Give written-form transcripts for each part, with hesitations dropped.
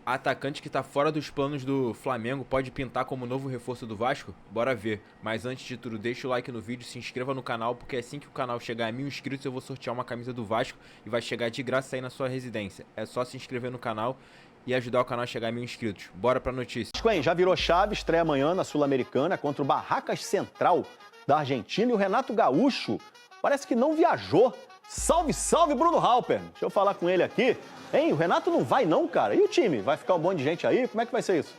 Atacante que tá fora dos planos do Flamengo pode pintar como novo reforço do Vasco? Bora ver. Mas antes de tudo, deixa o like no vídeo, se inscreva no canal, porque assim que o canal chegar a 1000 inscritos eu vou sortear uma camisa do Vasco e vai chegar de graça aí na sua residência. É só se inscrever no canal e ajudar o canal a chegar a 1000 inscritos. Bora pra notícia. Já virou chave, estreia amanhã na Sul-Americana contra o Barracas Central da Argentina, e o Renato Gaúcho parece que não viajou. Salve, salve, Bruno Halper. Deixa eu falar com ele aqui. Hein, o Renato não vai não, cara? E o time? Vai ficar um monte de gente aí? Como é que vai ser isso?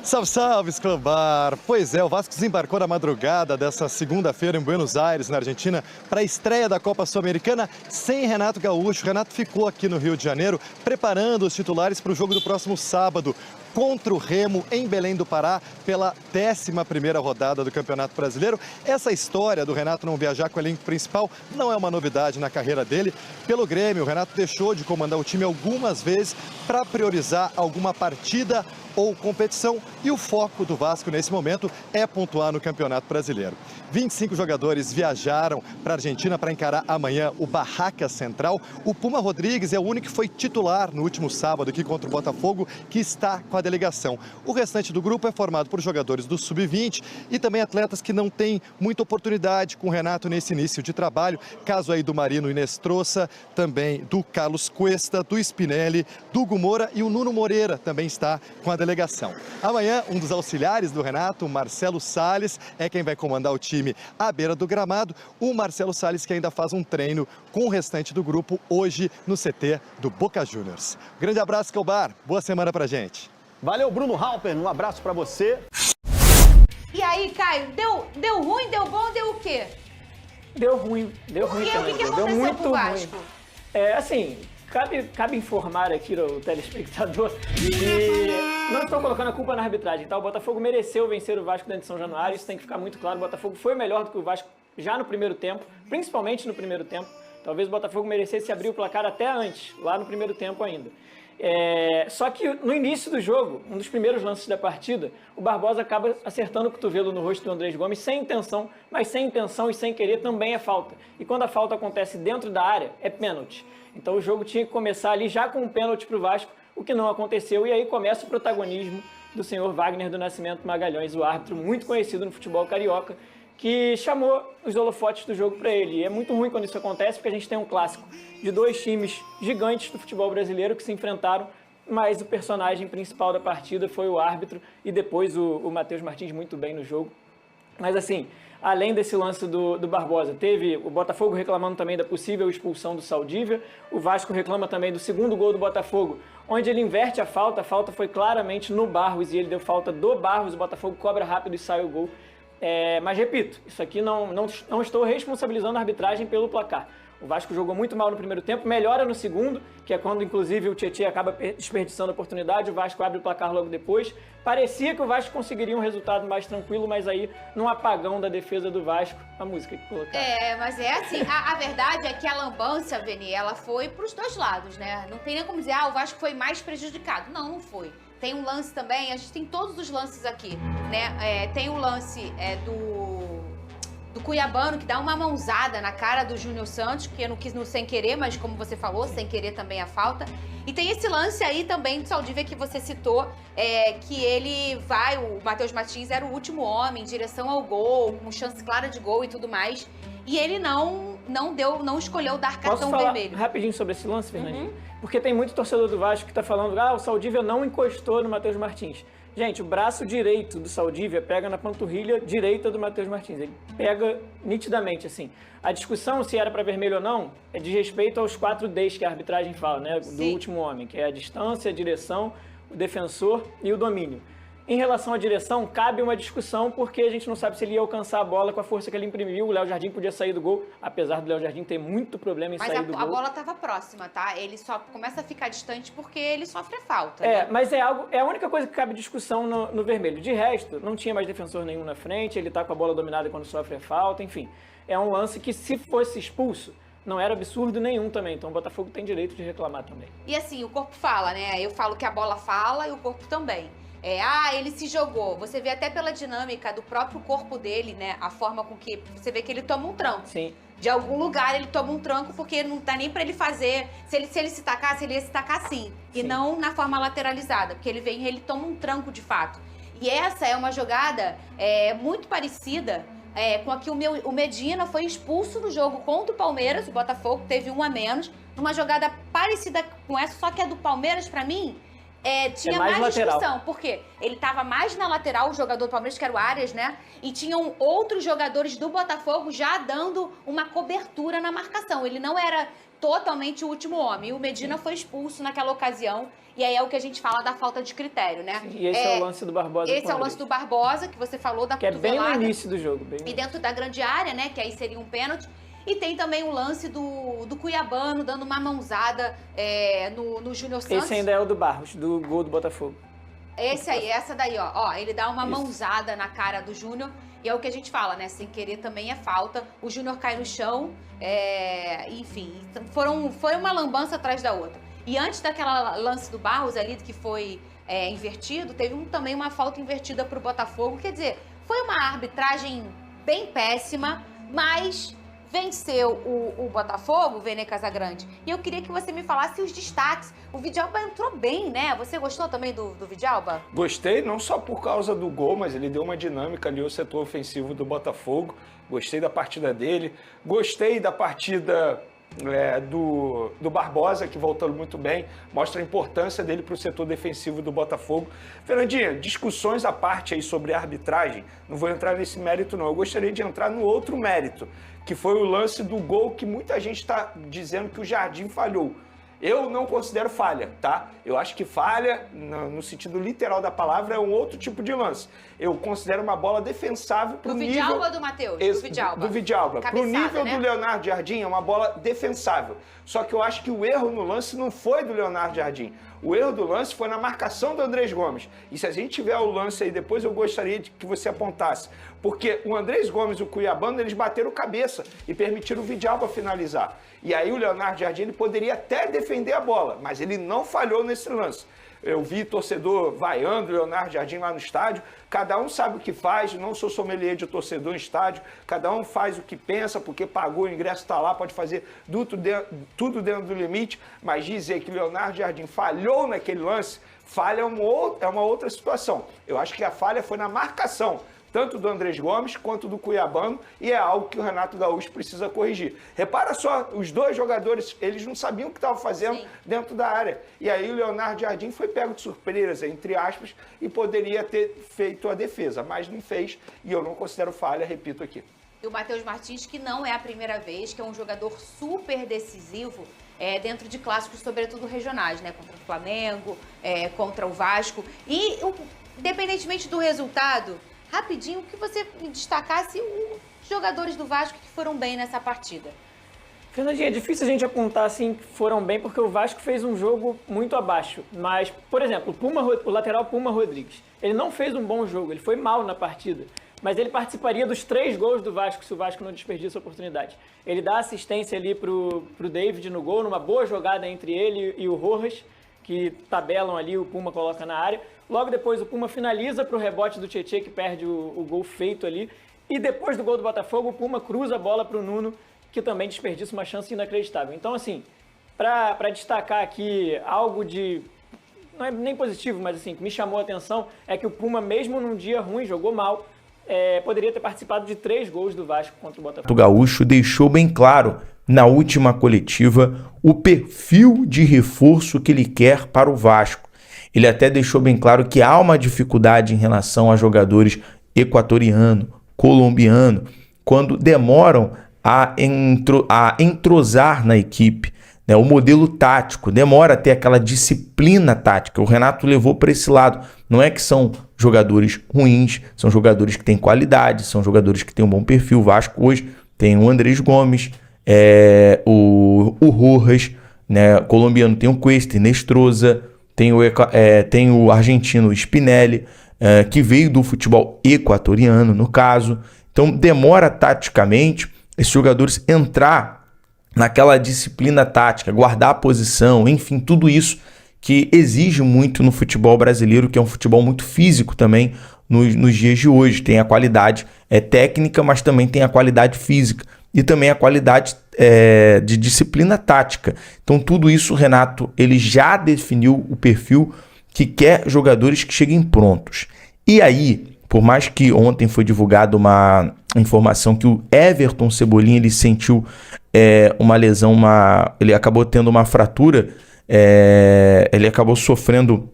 Salve, salve, Escobar! Pois é, o Vasco desembarcou na madrugada dessa segunda-feira em Buenos Aires, na Argentina, para a estreia da Copa Sul-Americana sem Renato Gaúcho. O Renato ficou aqui no Rio de Janeiro preparando os titulares para o jogo do próximo sábado contra o Remo, em Belém do Pará, pela 11ª rodada do Campeonato Brasileiro. Essa história do Renato não viajar com o elenco principal não é uma novidade na carreira dele. Pelo Grêmio, o Renato deixou de comandar o time algumas vezes para priorizar alguma partida ou competição, e o foco do Vasco nesse momento é pontuar no Campeonato Brasileiro. 25 jogadores viajaram para a Argentina para encarar amanhã o Barracas Central. O Puma Rodrigues é o único que foi titular no último sábado aqui contra o Botafogo, que está com a delegação. O restante do grupo é formado por jogadores do Sub-20 e também atletas que não têm muita oportunidade com o Renato nesse início de trabalho. Caso aí do Marino Inestrosa, também do Carlos Cuesta, do Spinelli, do Hugo Moura, e o Nuno Moreira também está com a delegação. Amanhã, um dos auxiliares do Renato, o Marcelo Salles, é quem vai comandar o time à beira do gramado. O Marcelo Salles que ainda faz um treino com o restante do grupo hoje no CT do Boca Juniors. Grande abraço, Escobar. Boa semana pra gente. Valeu, Bruno Halper. Um abraço pra você. E aí, Caio, deu ruim, deu bom, deu o quê? Deu ruim Por quê? também. O que Deu aconteceu muito com o Vasco? ruim. Assim, cabe informar aqui o telespectador que não estou colocando a culpa na arbitragem, tá? O Botafogo mereceu vencer o Vasco dentro de São Januário, isso tem que ficar muito claro. O Botafogo foi melhor do que o Vasco já no primeiro tempo, principalmente no primeiro tempo. Talvez o Botafogo merecesse abrir o placar até antes, lá no primeiro tempo ainda. Só que no início do jogo, um dos primeiros lances da partida, o Barbosa acaba acertando o cotovelo no rosto do Andrés Gomes sem intenção, mas sem intenção e sem querer também é falta. E quando a falta acontece dentro da área, é pênalti. Então o jogo tinha que começar ali já com um pênalti para o Vasco, o que não aconteceu, e aí começa o protagonismo do senhor Wagner do Nascimento Magalhães, o árbitro muito conhecido no futebol carioca, que chamou os holofotes do jogo para ele. E é muito ruim quando isso acontece, porque a gente tem um clássico de dois times gigantes do futebol brasileiro que se enfrentaram, mas o personagem principal da partida foi o árbitro e depois o Matheus Martins muito bem no jogo. Mas assim, além desse lance do Barbosa, teve o Botafogo reclamando também da possível expulsão do Saldívia, o Vasco reclama também do segundo gol do Botafogo, onde ele inverte a falta foi claramente no Barros e ele deu falta do Barros, o Botafogo cobra rápido e sai o gol. Mas repito, isso aqui não estou responsabilizando a arbitragem pelo placar. O Vasco jogou muito mal no primeiro tempo, melhora no segundo, que é quando inclusive o Tietê acaba desperdiçando a oportunidade, o Vasco abre o placar logo depois. Parecia que o Vasco conseguiria um resultado mais tranquilo, mas aí, num apagão da defesa do Vasco, a música que colocaram. Mas é assim, a verdade é que a lambança, Veni, ela foi pros dois lados, né? Não tem nem como dizer, o Vasco foi mais prejudicado. Não foi. Tem um lance também, a gente tem todos os lances aqui, né? Tem o lance do Cuiabano, que dá uma mãozada na cara do Júnior Santos, que eu não quis no sem querer, mas como você falou, sem querer também a falta. E tem esse lance aí também do Saldívia que você citou, que ele o Matheus Martins era o último homem em direção ao gol, com chance clara de gol e tudo mais. E ele não escolheu dar cartão vermelho. Posso falar rapidinho sobre esse lance, Fernandinho? Porque tem muito torcedor do Vasco que tá falando, o Saldívia não encostou no Matheus Martins. Gente, o braço direito do Saldívia pega na panturrilha direita do Matheus Martins. Ele pega nitidamente, assim. A discussão se era para vermelho ou não é de respeito aos 4 Ds que a arbitragem fala, né? Do último homem, que é a distância, a direção, o defensor e o domínio. Em relação à direção, cabe uma discussão porque a gente não sabe se ele ia alcançar a bola com a força que ele imprimiu. O Léo Jardim podia sair do gol, apesar do Léo Jardim ter muito problema em sair do gol. Mas a bola estava próxima, tá? Ele só começa a ficar distante porque ele sofre a falta. Né? Mas é a única coisa que cabe discussão no vermelho. De resto, não tinha mais defensor nenhum na frente, ele tá com a bola dominada quando sofre a falta, enfim. É um lance que, se fosse expulso, não era absurdo nenhum também. Então o Botafogo tem direito de reclamar também. E assim, o corpo fala, né? Eu falo que a bola fala e o corpo também. Ele se jogou. Você vê até pela dinâmica do próprio corpo dele, né? A forma com que você vê que ele toma um tranco. Sim. De algum lugar ele toma um tranco, porque não dá nem pra ele fazer. Se ele se tacasse, ele ia se tacar assim. E não na forma lateralizada, porque ele toma um tranco de fato. E essa é uma jogada muito parecida com a que o Medina foi expulso no jogo contra o Palmeiras. O Botafogo teve 1 a menos. Numa jogada parecida com essa, só que a do Palmeiras, pra mim, tinha mais discussão. Por quê? Ele tava mais na lateral, o jogador do Palmeiras, que era o Arias, né? E tinham outros jogadores do Botafogo já dando uma cobertura na marcação. Ele não era totalmente o último homem. E o Medina foi expulso naquela ocasião. E aí é o que a gente fala da falta de critério, né? Sim, e esse é o lance do Barbosa. Esse é o lance do Barbosa, que você falou da cotovelada. Que é bem no início do jogo. E dentro da grande área, né? Que aí seria um pênalti. E tem também o lance do Cuiabano dando uma mãozada no Júnior Santos. Esse ainda é o do Barros, do gol do Botafogo. Esse aí, essa daí, ó. Ele dá uma mãozada na cara do Júnior. E é o que a gente fala, né? Sem querer também é falta. O Júnior cai no chão. Enfim, foi uma lambança atrás da outra. E antes daquela lance do Barros ali, que foi invertido, teve também uma falta invertida pro Botafogo. Quer dizer, foi uma arbitragem bem péssima, mas venceu o Botafogo, Vene Casagrande. E eu queria que você me falasse os destaques. O Vidalba entrou bem, né? Você gostou também do Vidalba? Gostei, não só por causa do gol, mas ele deu uma dinâmica ali ao setor ofensivo do Botafogo. Gostei da partida dele. Gostei da partida do Barbosa, que voltando muito bem, mostra a importância dele para o setor defensivo do Botafogo. Fernandinha, discussões à parte aí sobre a arbitragem, não vou entrar nesse mérito não, eu gostaria de entrar no outro mérito, que foi o lance do gol que muita gente está dizendo que o Jardim falhou. Eu não considero falha, tá? Eu acho que falha, no sentido literal da palavra, é um outro tipo de lance. Eu considero uma bola defensável pro nível... Do Vidalba ou do Matheus? Do Vidalba. Do Vidalba. Pro nível, né? do Leonardo Jardim, é uma bola defensável. Só que eu acho que o erro no lance não foi do Leonardo Jardim. O erro do lance foi na marcação do Andrés Gomes. E se a gente tiver o lance aí depois, eu gostaria de que você apontasse. Porque o Andrés Gomes e o Cuiabano, eles bateram cabeça e permitiram o Vidalba finalizar. E aí o Leonardo Jardim ele poderia até defender a bola, mas ele não falhou nesse lance. Eu vi torcedor vaiando o Leonardo Jardim lá no estádio. Cada um sabe o que faz, não sou sommelier de torcedor em estádio. Cada um faz o que pensa, porque pagou o ingresso, está lá, pode fazer tudo dentro do limite. Mas dizer que o Leonardo Jardim falhou naquele lance, falha é uma outra situação. Eu acho que a falha foi na marcação, tanto do Andrés Gomes quanto do Cuiabano, e é algo que o Renato Gaúcho precisa corrigir. Repara só, os dois jogadores, eles não sabiam o que estavam fazendo dentro da área. E aí o Leonardo Jardim foi pego de surpresa, entre aspas, e poderia ter feito a defesa, mas não fez, e eu não considero falha, repito aqui. E o Matheus Martins, que não é a primeira vez, que é um jogador super decisivo dentro de clássicos, sobretudo regionais, né? Contra o Flamengo, contra o Vasco. E, independentemente do resultado, rapidinho, que você destacasse os jogadores do Vasco que foram bem nessa partida. Fernandinha, é difícil a gente apontar assim que foram bem, porque o Vasco fez um jogo muito abaixo. Mas, por exemplo, o lateral Puma Rodrigues, ele não fez um bom jogo, ele foi mal na partida. Mas ele participaria dos 3 gols do Vasco, se o Vasco não desperdiça a oportunidade. Ele dá assistência ali pro David no gol, numa boa jogada entre ele e o Rojas, que tabelam ali, o Puma coloca na área. Logo depois o Puma finaliza para o rebote do Tietê, que perde o gol feito ali. E depois do gol do Botafogo, o Puma cruza a bola para o Nuno, que também desperdiça uma chance inacreditável. Então, assim, para destacar aqui algo de... não é nem positivo, mas assim, que me chamou a atenção, é que o Puma, mesmo num dia ruim, jogou mal, poderia ter participado de 3 gols do Vasco contra o Botafogo. O Gaúcho deixou bem claro na última coletiva o perfil de reforço que ele quer para o Vasco. Ele até deixou bem claro que há uma dificuldade em relação a jogadores equatoriano, colombiano, quando demoram a entrosar na equipe. O modelo tático demora a ter aquela disciplina tática. O Renato levou para esse lado. Não é que são jogadores ruins, são jogadores que têm qualidade, são jogadores que têm um bom perfil. O Vasco hoje tem o Andrés Gomes, o Rojas, né? Colombiano tem o Cuesta, Nestroza, tem o argentino Spinelli, que veio do futebol equatoriano, no caso. Então demora taticamente esses jogadores entrar naquela disciplina tática, guardar a posição, enfim, tudo isso que exige muito no futebol brasileiro, que é um futebol muito físico também nos dias de hoje. Tem a qualidade técnica, mas também tem a qualidade física. e também a qualidade de disciplina tática. Então tudo isso o Renato ele já definiu o perfil que quer jogadores que cheguem prontos. E aí, por mais que ontem foi divulgada uma informação que o Everton Cebolinha ele sentiu uma lesão, ele acabou tendo uma fratura, ele acabou sofrendo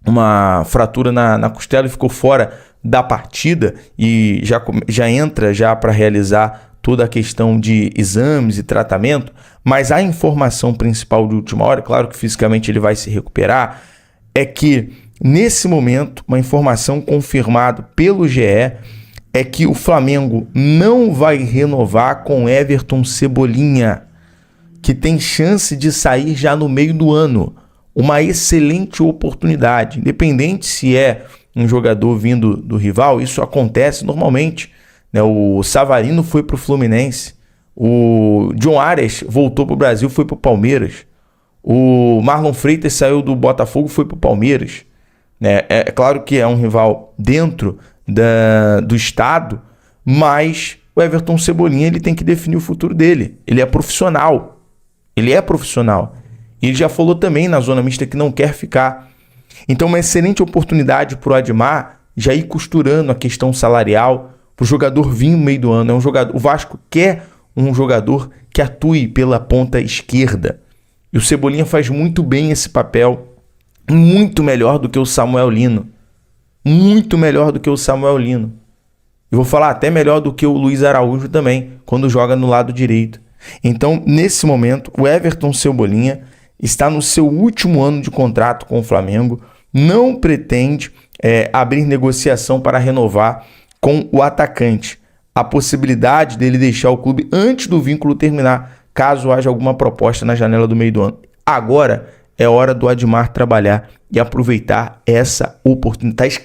uma fratura na costela e ficou fora da partida e já entra para realizar toda a questão de exames e tratamento, mas a informação principal de última hora, claro que fisicamente ele vai se recuperar, é que nesse momento, uma informação confirmada pelo GE é que o Flamengo não vai renovar com Everton Cebolinha, que tem chance de sair já no meio do ano. Uma excelente oportunidade, independente se é um jogador vindo do rival, isso acontece normalmente, né? O Savarino foi para o Fluminense, o John Arias voltou para o Brasil, foi para o Palmeiras, o Marlon Freitas saiu do Botafogo, foi para o Palmeiras, né? É claro que é um rival dentro do estado, mas o Everton Cebolinha ele tem que definir o futuro dele, ele é profissional, ele já falou também na zona mista que não quer ficar. Então uma excelente oportunidade para o Admar já ir costurando a questão salarial para o jogador vir no meio do ano. O Vasco quer um jogador que atue pela ponta esquerda. E o Cebolinha faz muito bem esse papel, muito melhor do que o Samuel Lino. Muito melhor do que o Samuel Lino. E vou falar até melhor do que o Luiz Araújo também, quando joga no lado direito. Então, nesse momento, o Everton Cebolinha está no seu último ano de contrato com o Flamengo, não pretende abrir negociação para renovar com o atacante. A possibilidade dele deixar o clube antes do vínculo terminar, caso haja alguma proposta na janela do meio do ano. Agora é hora do Admar trabalhar e aproveitar essa oportunidade.